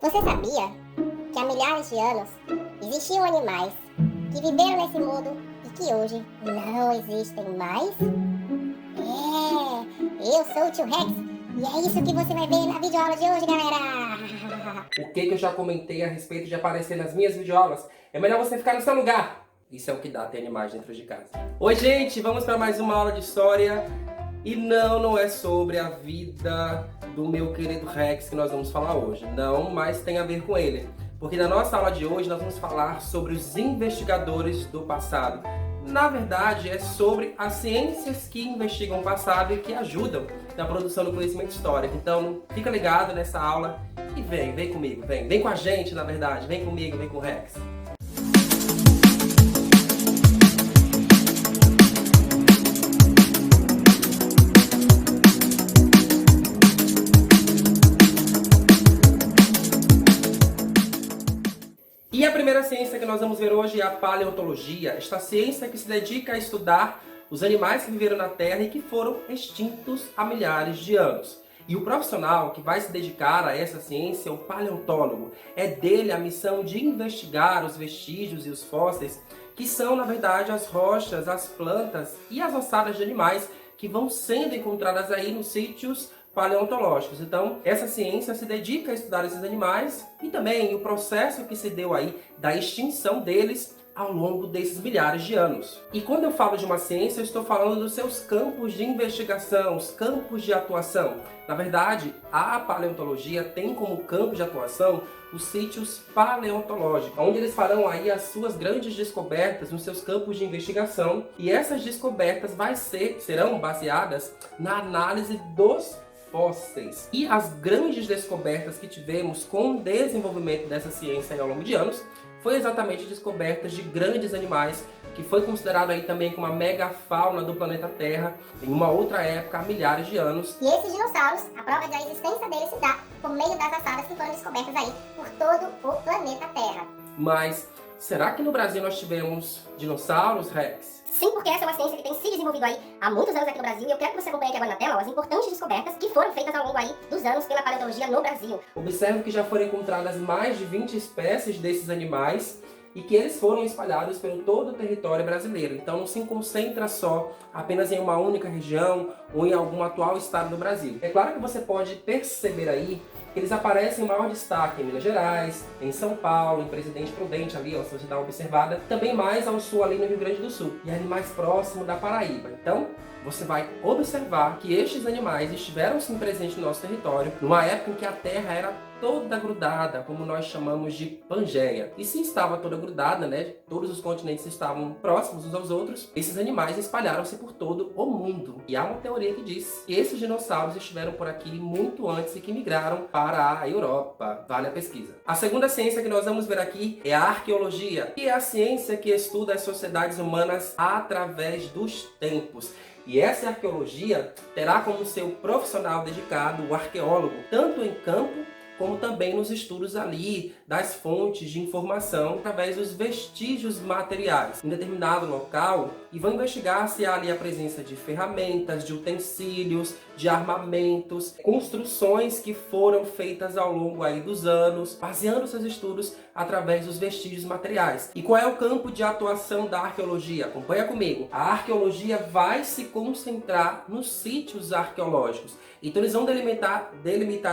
Você sabia que há milhares de anos existiam animais que viveram nesse mundo e que hoje não existem mais? Eu sou o Tio Rex e é isso que você vai ver na videoaula de hoje, galera! O que eu já comentei a respeito de aparecer nas minhas videoaulas? É melhor você ficar no seu lugar. Isso é o que dá ter animais dentro de casa. Oi, gente, vamos para mais uma aula de história. E não é sobre a vida do meu querido Rex que nós vamos falar hoje. Não, mas tem a ver com ele. Porque na nossa aula de hoje nós vamos falar sobre os investigadores do passado. Na verdade, é sobre as ciências que investigam o passado e que ajudam na produção do conhecimento histórico. Então, fica ligado nessa aula e vem comigo, vem com a gente, na verdade, vem comigo, vem com o Rex. E a primeira ciência que nós vamos ver hoje é a paleontologia, esta ciência que se dedica a estudar os animais que viveram na Terra e que foram extintos há milhares de anos. E o profissional que vai se dedicar a essa ciência é o paleontólogo. É dele a missão de investigar os vestígios e os fósseis, que são, na verdade, as rochas, as plantas e as ossadas de animais que vão sendo encontradas aí nos sítios paleontológicos. Então, essa ciência se dedica a estudar esses animais e também o processo que se deu aí da extinção deles ao longo desses milhares de anos. E quando eu falo de uma ciência, eu estou falando dos seus campos de investigação, os campos de atuação. Na verdade, a paleontologia tem como campo de atuação os sítios paleontológicos, onde eles farão aí as suas grandes descobertas nos seus campos de investigação, e essas descobertas serão baseadas na análise dos fósseis. E as grandes descobertas que tivemos com o desenvolvimento dessa ciência ao longo de anos foi exatamente descobertas de grandes animais, que foi considerado aí também como a megafauna do planeta Terra em uma outra época, há milhares de anos. E esses dinossauros, a prova da existência deles se dá por meio das assadas que foram descobertas aí por todo o planeta Terra. Mas será que no Brasil nós tivemos dinossauros, Rex? Sim, porque essa é uma ciência que tem se desenvolvido aí há muitos anos aqui no Brasil, e eu quero que você acompanhe aqui agora na tela as importantes descobertas que foram feitas ao longo aí dos anos pela paleontologia no Brasil. Observe que já foram encontradas mais de 20 espécies desses animais e que eles foram espalhados pelo todo o território brasileiro. Então não se concentra só apenas em uma única região ou em algum atual estado do Brasil. É claro que você pode perceber aí que eles aparecem em maior destaque em Minas Gerais, em São Paulo, em Presidente Prudente ali, ó, se você dá uma observada, também mais ao sul ali no Rio Grande do Sul, e ali mais próximo da Paraíba. Então, você vai observar que estes animais estiveram sim presentes no nosso território, numa época em que a Terra era toda grudada, como nós chamamos de Pangeia. E se estava toda grudada, né, todos os continentes estavam próximos uns aos outros, esses animais espalharam-se por todo o mundo. E há uma teoria que diz que esses dinossauros estiveram por aqui muito antes e que migraram para a Europa. Vale a pesquisa. A segunda ciência que nós vamos ver aqui é a arqueologia, que é a ciência que estuda as sociedades humanas através dos tempos. E essa arqueologia terá como seu profissional dedicado o arqueólogo, tanto em campo como também nos estudos ali das fontes de informação através dos vestígios materiais em determinado local, e vão investigar se há ali a presença de ferramentas, de utensílios, de armamentos, construções que foram feitas ao longo aí dos anos, baseando seus estudos através dos vestígios materiais. E qual é o campo de atuação da arqueologia? Acompanha comigo. A arqueologia vai se concentrar nos sítios arqueológicos. Então eles vão delimitar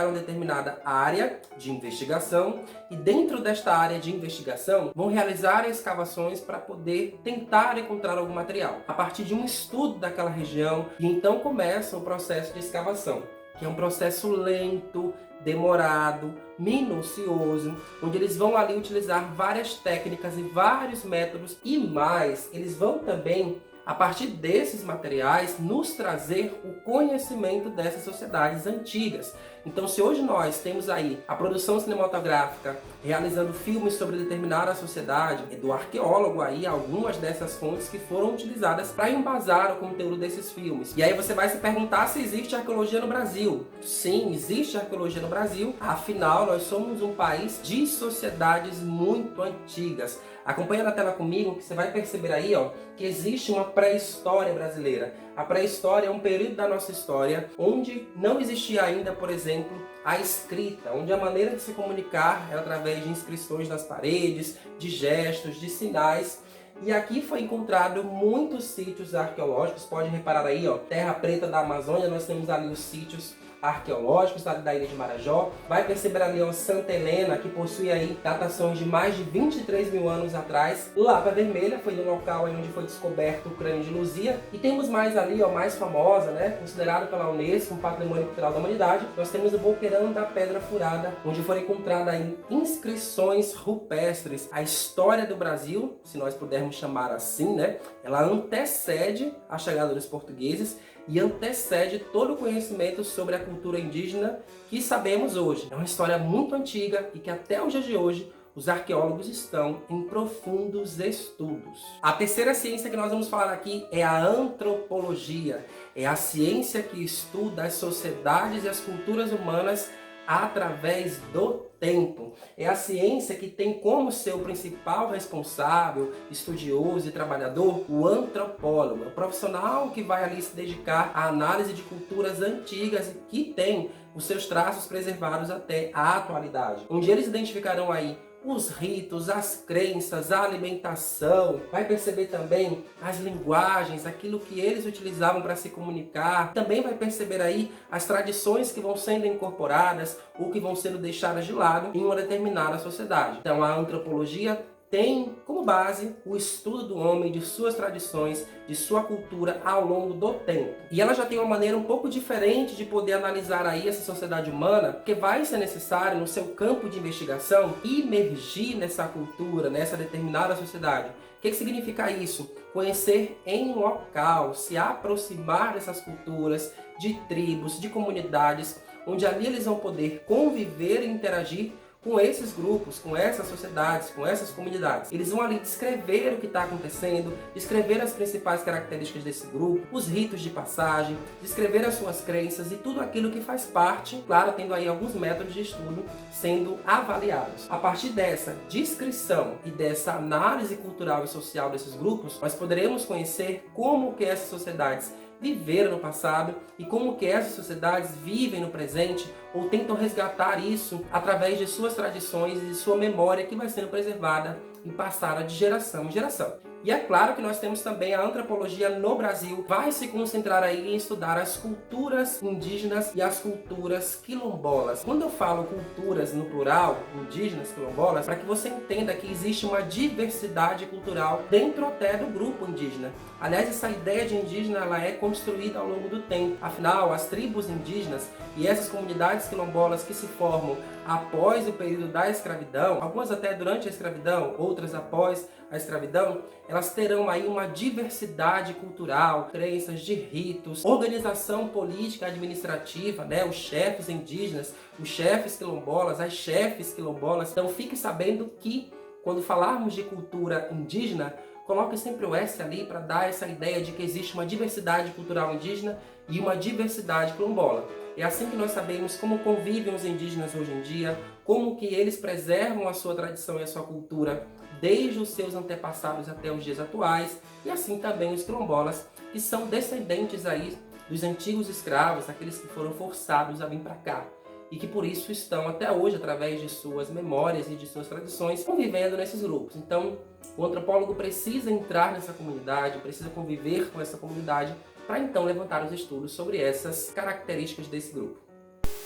uma determinada área de investigação, e dentro desta área de investigação vão realizar escavações para poder tentar encontrar algum material a partir de um estudo daquela região, e então começa o processo de escavação, que é um processo lento, demorado, minucioso, onde eles vão ali utilizar várias técnicas e vários métodos, e mais, eles vão também, a partir desses materiais, nos trazer o conhecimento dessas sociedades antigas. Então, se hoje nós temos aí a produção cinematográfica realizando filmes sobre determinada sociedade, é do arqueólogo aí algumas dessas fontes que foram utilizadas para embasar o conteúdo desses filmes. E aí você vai se perguntar se existe arqueologia no Brasil. Sim, existe arqueologia no Brasil, afinal nós somos um país de sociedades muito antigas. Acompanha na tela comigo que você vai perceber aí, ó, que existe uma pré-história brasileira. A pré-história é um período da nossa história onde não existia ainda, por exemplo, a escrita, onde a maneira de se comunicar era através de inscrições nas paredes, de gestos, de sinais. E aqui foi encontrado muitos sítios arqueológicos. Pode reparar aí, ó, Terra Preta da Amazônia, nós temos ali os sítios arqueológicos da ilha de Marajó. Vai perceber ali, ó, Santa Helena, que possui aí datações de mais de 23 mil anos atrás. Lapa Vermelha foi no local onde foi descoberto o crânio de Luzia. E temos mais ali, ó, mais famosa, né, considerado pela Unesco um patrimônio cultural da humanidade. Nós temos o Boqueirão da Pedra Furada, onde foram encontradas aí inscrições rupestres. A história do Brasil, se nós pudermos chamar assim, né, ela antecede a chegada dos portugueses e antecede todo o conhecimento sobre a cultura indígena que sabemos hoje. É uma história muito antiga e que até os dias de hoje os arqueólogos estão em profundos estudos. A terceira ciência que nós vamos falar aqui é a antropologia. É a ciência que estuda as sociedades e as culturas humanas através do tempo. É a ciência que tem como seu principal responsável, estudioso e trabalhador, o antropólogo, o profissional que vai ali se dedicar à análise de culturas antigas e que tem os seus traços preservados até a atualidade, onde eles identificarão aí os ritos, as crenças, a alimentação. Vai perceber também as linguagens, aquilo que eles utilizavam para se comunicar. Também vai perceber aí as tradições que vão sendo incorporadas ou que vão sendo deixadas de lado em uma determinada sociedade. Então a antropologia tem como base o estudo do homem, de suas tradições, de sua cultura ao longo do tempo. E ela já tem uma maneira um pouco diferente de poder analisar aí essa sociedade humana, porque vai ser necessário, no seu campo de investigação, imergir nessa cultura, nessa determinada sociedade. O que significa isso? Conhecer em local, se aproximar dessas culturas, de tribos, de comunidades, onde ali eles vão poder conviver e interagir com esses grupos, com essas sociedades, com essas comunidades. Eles vão ali descrever o que está acontecendo, descrever as principais características desse grupo, os ritos de passagem, descrever as suas crenças e tudo aquilo que faz parte, claro, tendo aí alguns métodos de estudo sendo avaliados. A partir dessa descrição e dessa análise cultural e social desses grupos, nós poderemos conhecer como que essas sociedades viveram no passado e como que essas sociedades vivem no presente ou tentam resgatar isso através de suas tradições e de sua memória que vai sendo preservada e passada de geração em geração. E é claro que nós temos também a antropologia no Brasil, vai se concentrar aí em estudar as culturas indígenas e as culturas quilombolas. Quando eu falo culturas no plural, indígenas, quilombolas, para que você entenda que existe uma diversidade cultural dentro até do grupo indígena. Aliás, essa ideia de indígena ela é construída ao longo do tempo. Afinal, as tribos indígenas e essas comunidades quilombolas que se formam após o período da escravidão, algumas até durante a escravidão, outras após a escravidão, elas terão aí uma diversidade cultural, crenças de ritos, organização política administrativa, né? Os chefes indígenas, os chefes quilombolas, as chefes quilombolas. Então fique sabendo que quando falarmos de cultura indígena, coloque sempre o S ali para dar essa ideia de que existe uma diversidade cultural indígena e uma diversidade quilombola. É assim que nós sabemos como convivem os indígenas hoje em dia, como que eles preservam a sua tradição e a sua cultura desde os seus antepassados até os dias atuais, e assim também os quilombolas, que são descendentes aí dos antigos escravos, aqueles que foram forçados a vir para cá, e que por isso estão até hoje, através de suas memórias e de suas tradições, convivendo nesses grupos. Então, o antropólogo precisa entrar nessa comunidade, precisa conviver com essa comunidade, para então levantar os estudos sobre essas características desse grupo.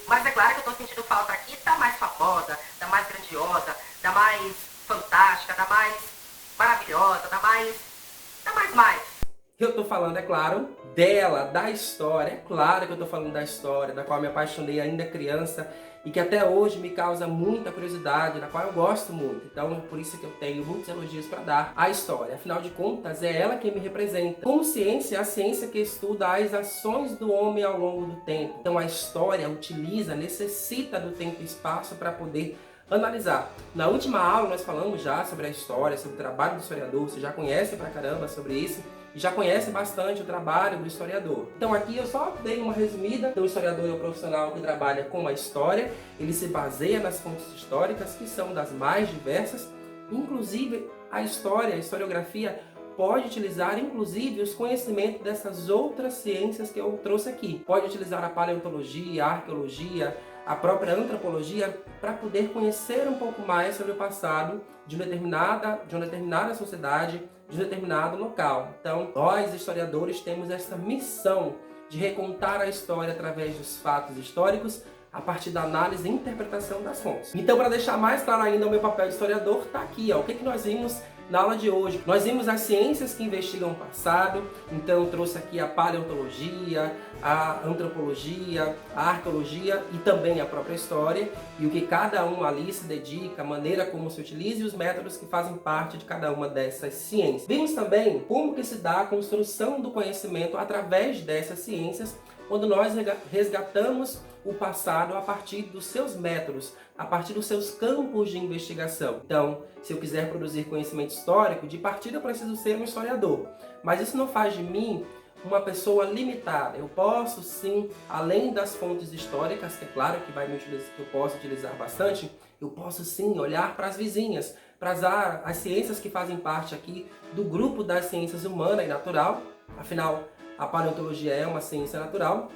Mas é claro que eu estou sentindo falta aqui da mais famosa, da mais grandiosa, da mais fantástica, da mais maravilhosa, da mais. Eu estou falando, é claro, dela, da história. É claro que eu estou falando da história, da qual me apaixonei ainda criança e que até hoje me causa muita curiosidade, da qual eu gosto muito. Então, por isso que eu tenho muitos elogios para dar à história. Afinal de contas, é ela quem me representa. Como ciência, é a ciência que estuda as ações do homem ao longo do tempo. Então, a história necessita do tempo e espaço para poder analisar. Na última aula nós falamos já sobre a história, sobre o trabalho do historiador. Você já conhece pra caramba sobre isso e já conhece bastante o trabalho do historiador. Então aqui eu só dei uma resumida. Então, o historiador é o profissional que trabalha com a história. Ele se baseia nas fontes históricas, que são das mais diversas, Inclusive, a historiografia, pode utilizar, inclusive, os conhecimentos dessas outras ciências que eu trouxe aqui. Pode utilizar a paleontologia, a arqueologia, a própria antropologia, para poder conhecer um pouco mais sobre o passado de uma determinada sociedade, de um determinado local. Então, nós, historiadores, temos essa missão de recontar a história através dos fatos históricos, a partir da análise e interpretação das fontes. Então, para deixar mais claro ainda o meu papel de historiador, está aqui, ó. O que nós vimos na aula de hoje? Nós vimos as ciências que investigam o passado, então eu trouxe aqui a paleontologia, a antropologia, a arqueologia e também a própria história, e o que cada um ali se dedica, a maneira como se utiliza e os métodos que fazem parte de cada uma dessas ciências. Vimos também como que se dá a construção do conhecimento através dessas ciências, quando nós resgatamos o passado a partir dos seus métodos, a partir dos seus campos de investigação. Então, se eu quiser produzir conhecimento histórico, de partida eu preciso ser um historiador. Mas isso não faz de mim uma pessoa limitada. Eu posso sim, além das fontes históricas, que é claro que eu posso utilizar bastante, eu posso sim olhar para as vizinhas, para as ciências que fazem parte aqui do grupo das ciências humana e natural. Afinal, a paleontologia é uma ciência natural.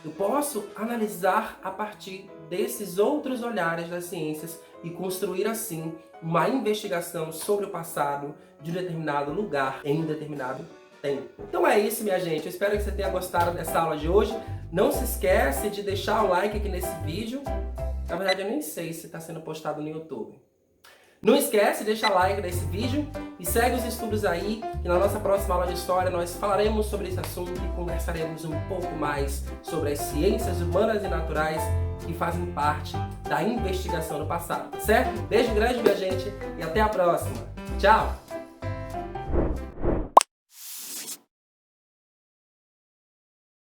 Eu posso analisar a partir desses outros olhares das ciências e construir assim uma investigação sobre o passado de um determinado lugar em um determinado tempo. Então é isso, minha gente. Eu espero que você tenha gostado dessa aula de hoje. Não se esquece de deixar o like aqui nesse vídeo. Na verdade, eu nem sei se está sendo postado no YouTube. Não esquece, deixa like nesse vídeo e segue os estudos aí, que na nossa próxima aula de história nós falaremos sobre esse assunto e conversaremos um pouco mais sobre as ciências humanas e naturais que fazem parte da investigação no passado, certo? Beijo grande, minha gente, e até a próxima. Tchau!